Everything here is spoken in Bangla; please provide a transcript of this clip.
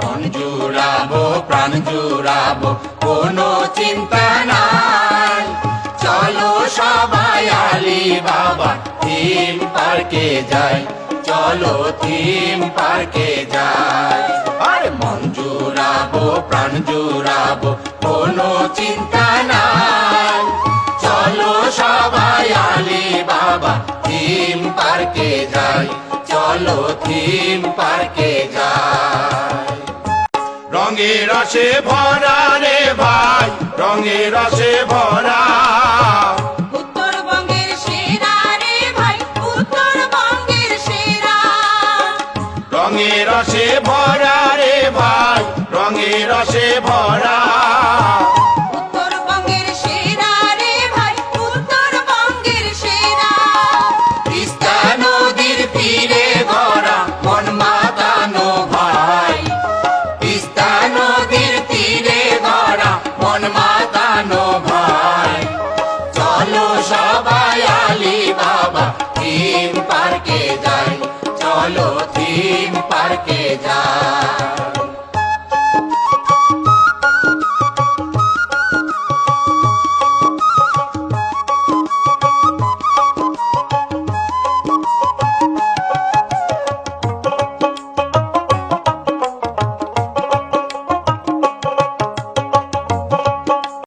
মন জুড়াবো প্রাণ জুড়াবো কোনো চিন্তা নাই। চলো সবাই আলী বাবা থিম পার্কে যাই, চলো থিম পার্কে যাই। আর মন জুড়াবো প্রাণ জুড়াবো কোনো চিন্তা নাই। চলো সবাই আলী বাবা থিম পার্কে যাই, চলো থিম পার্কে যাই। রঙে রসে ভরা রে ভাই, রঙে রসে ভরা। উত্তরবঙ্গের সেরা রে ভাই, উত্তরবঙ্গের সেরা। রঙে রসে ভরা রে ভাই, রঙে রসে ভরা। উত্তরবঙ্গের সেরা রে ভাই, উত্তরবঙ্গের সেরা। তিস্তা নদীর তীরে গড়া মন মাতানো ভাই, তিস্তা নদীর তীরে গড়া মন মাতানো ভাই। চলো সবাই আলী বাবা থিম পার্কে যাই, চলো থিম পার্কে যাই।